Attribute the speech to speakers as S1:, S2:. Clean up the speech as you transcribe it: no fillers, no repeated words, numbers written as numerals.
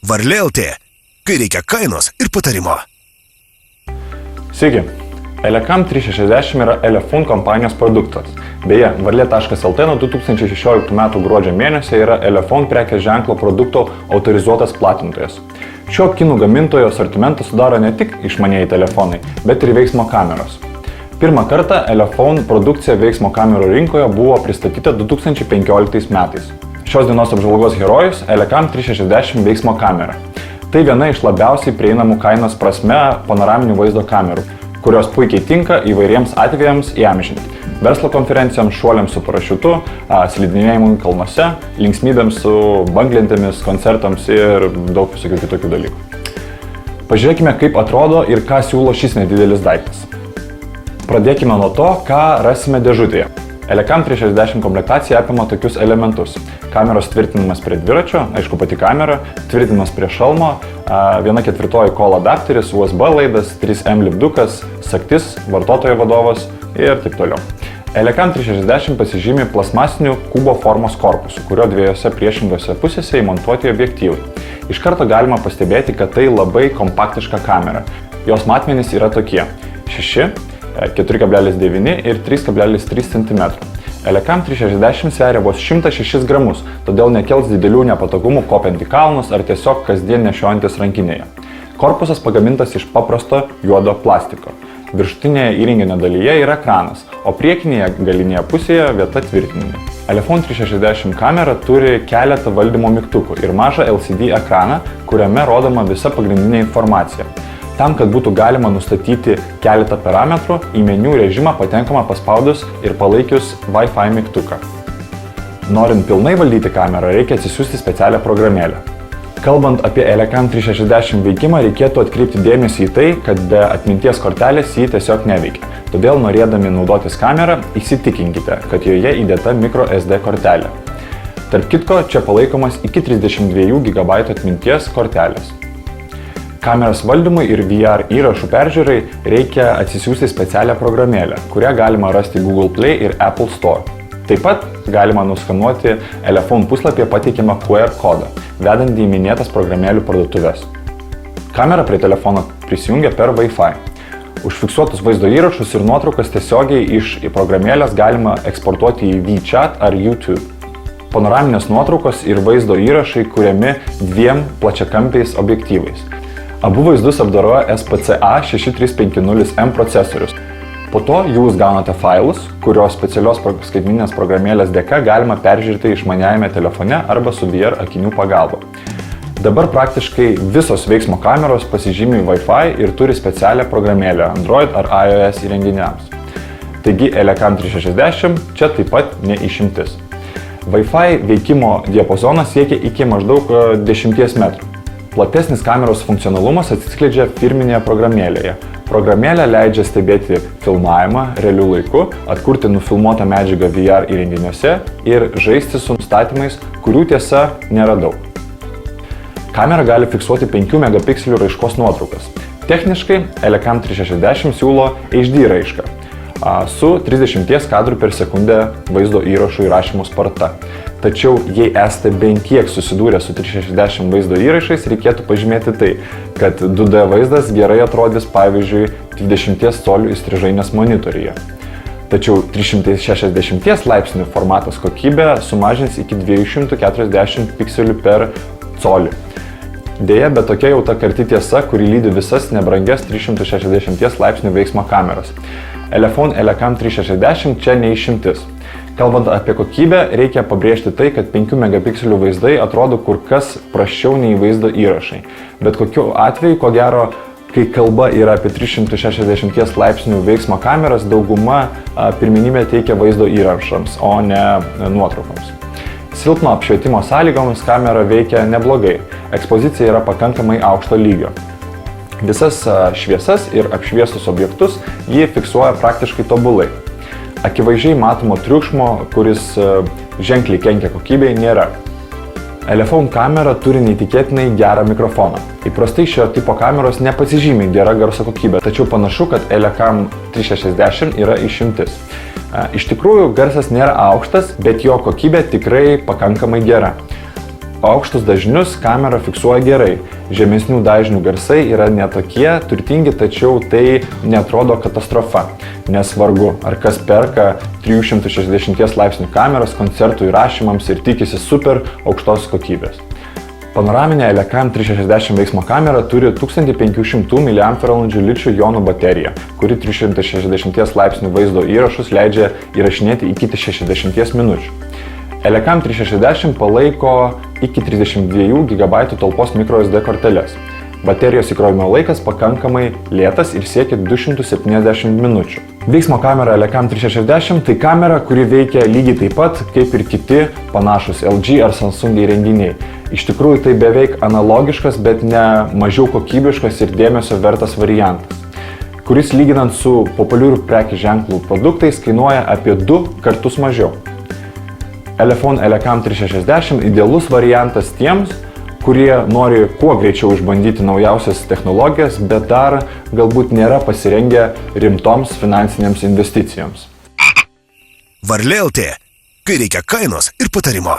S1: Varlė LT, kai reikia kainos ir patarimo.
S2: Sveiki, Elekam 360 yra Elefun kompanijos produktas. Beje, Varlė.lt nuo 2016 m. gruodžio mėnesio yra Elefun prekės ženklo produkto autorizuotas platintojas. Šio kinų gamintojo asortimentą sudaro ne tik išmanieji telefonai, bet ir veiksmo kameros. Pirmą kartą Elefun produkcija veiksmo kamerų rinkoje buvo pristatyta 2015 metais. Šios dienos apžvalgos herojus Elekam 360 veiksmo kamera. Tai viena iš labiausiai prieinamų kainos prasme panoraminių vaizdo kamerų, kurios puikiai tinka įvairiems atvejams įamžinti. Verslo konferencijoms, šuoliams su parašiutu, slidinėjimui kalnuose, linksmybėms su banglentėmis, koncertams ir daug visokių kitokių dalykų. Pažiūrėkime, kaip atrodo ir ką siūlo šis nedidelis daiktas. Pradėkime nuo to, ką rasime dėžutėje. Elekam 360 komplektacija apima tokius elementus. Kameros tvirtinimas prie dviračio, aišku pati kamera, tvirtinimas prie šalmo, 1/4 kol adapteris, USB laidas, 3M lipdukas, sagtis, vartotojo vadovas ir taip toliau. Elekam 360 pasižymi plasmasiniu kubo formos korpusu, kurio dviejose priešingose pusėse įmontuoti objektyvai. Iš karto galima pastebėti, kad tai labai kompaktiška kamera. Jos matmenys yra tokie: 6, 4,9 ir 3,3 cm. Elekam 360 sveria vos 106 gramus, todėl nekels didelių nepatogumų kopiant į kalnus ar tiesiog kasdien nešiojantis rankinėje. Korpusas pagamintas iš paprasto juodo plastiko. Viršutinėje įrenginio dalyje yra ekranas, o priekinėje galinėje pusėje vieta tvirtinimui. Elefun 360 kamera turi keletą valdymo mygtukų ir mažą LCD ekraną, kuriame rodoma visa pagrindinė informacija. Tam, kad būtų galima nustatyti keletą parametrų, į meniu režimą patenkama paspaudus ir palaikius Wi-Fi mygtuką. Norint pilnai valdyti kamerą, reikia atsisiųsti specialią programėlę. Kalbant apie Elekam 360 veikimą, reikėtų atkreipti dėmesį į tai, kad be atminties kortelės jį tiesiog neveikia. Todėl, norėdami naudotis kamerą, įsitikinkite, kad joje įdėta microSD kortelė. Tarp kitko, čia palaikomas iki 32 GB atminties kortelės. Kameros valdymui ir VR įrašų peržiūrai reikia atsisiųsti specialią programėlę, kurią galima rasti Google Play ir Apple Store. Taip pat galima nuskanuoti Elefun puslapyje pateikiamą QR kodą, vedantį į minėtas programėlių parduotuves. Kamera prie telefono prisijungia per Wi-Fi. Užfiksuotus vaizdo įrašus ir nuotraukas tiesiogiai iš programėlės galima eksportuoti į WeChat ar YouTube. Panoraminės nuotraukos ir vaizdo įrašai kuriami dviem plačiakampiais objektyvais. Abu vaizdus apdoroja SPCA 6350M procesorius. Po to jūs gaunate failus, kurios specialios skaitmeninės programėlės dėka galima peržiūrėti išmaniajame telefone arba su VR akinių pagalba. Dabar praktiškai visos veiksmo kameros pasižymi Wi-Fi ir turi specialią programėlę Android ar iOS įrenginiams. Taigi Elekam 360 čia taip pat ne išimtis. Wi-Fi veikimo diapazonas siekia iki maždaug 10 metrų. Platesnis kameros funkcionalumas atsiskleidžia firminėje programėlėje. Programėlė leidžia stebėti filmavimą realiu laiku, atkurti nufilmuotą medžiagą VR įrenginiuose ir žaisti su nustatymais, kurių tiesa nėra daug. Kamera gali fiksuoti 5 megapikselių raiškos nuotraukas. Techniškai Elekam 360 siūlo HD raišką su 30 kadrų per sekundę vaizdo įrašų įrašymo sparta. Tačiau, jei esate bent kiek susidūrę su 360 vaizdo įrašais, reikėtų pažymėti tai, kad 2D vaizdas gerai atrodys pavyzdžiui 20 colių įstrižainės monitoriuje. Tačiau 360 laipsnių formatas kokybę sumažins iki 240 pikselių per colį. Deja, bet tokia jau ta karti tiesa, kuri lydi visas nebrangias 360 laipsnių veiksmo kameras. Elefun Elekam 360 čia neišimtis. Kalbant apie kokybę, reikia pabrėžti tai, kad 5 megapikselių vaizdai atrodo kur kas prasčiau nei vaizdo įrašai. Bet kokiu atveju, ko gero, kai kalba yra apie 360 laipsnių veiksmo kameras, dauguma pirmenybę teikia vaizdo įrašams, o ne nuotraukoms. Silpno apšvietimo sąlygomis kamera veikia neblogai. Ekspozicija yra pakankamai aukšto lygio. Visas šviesas ir apšviestus objektus jį fiksuoja praktiškai tobulai. Akivaizdžiai matomo triukšmo, kuris ženkliai kenkia kokybei, nėra. Elefun kamera turi neįtikėtinai gerą mikrofoną. Įprastai šio tipo kameros nepasižymi gera garso kokybė, tačiau panašu, kad Elekam 360 yra išimtis. Iš tikrųjų, garsas nėra aukštas, bet jo kokybė tikrai pakankamai gera. Aukštus dažnius kamera fiksuoja gerai, žemesnių dažnių garsai yra netokie turtingi, tačiau tai netrodo katastrofa. Nesvarbu, ar kas perka 360 laipsnių kameras koncertų įrašymams ir tikisi super aukštos kokybės. Panoraminė Elecam 360 veiksmo kamera turi 1500 mAh ličio-jonų bateriją, kuri 360 laipsnių vaizdo įrašus leidžia įrašinėti iki 60 minučių. Elecam 360 palaiko iki 32 GB talpos microSD korteles. Baterijos įkrovimo laikas pakankamai lėtas ir siekia 270 minučių. Veiksmo kamera Elecam 360 tai kamera, kuri veikia lygiai taip pat kaip ir kiti panašus LG ar Samsung įrenginiai. Iš tikrųjų tai beveik analogiškas, bet ne mažiau kokybiškas ir dėmesio vertas variantas, kuris lyginant su populiarių prekių ženklų produktais kainuoja apie 2 kartus mažiau. Elefone Elecam 360 idealus variantas tiems, kurie nori kuo greičiau išbandyti naujausias technologijas, bet dar galbūt nėra pasirengę rimtoms finansinėms investicijoms.
S1: Varlė.lt. Kai reikia kainos ir patarimo.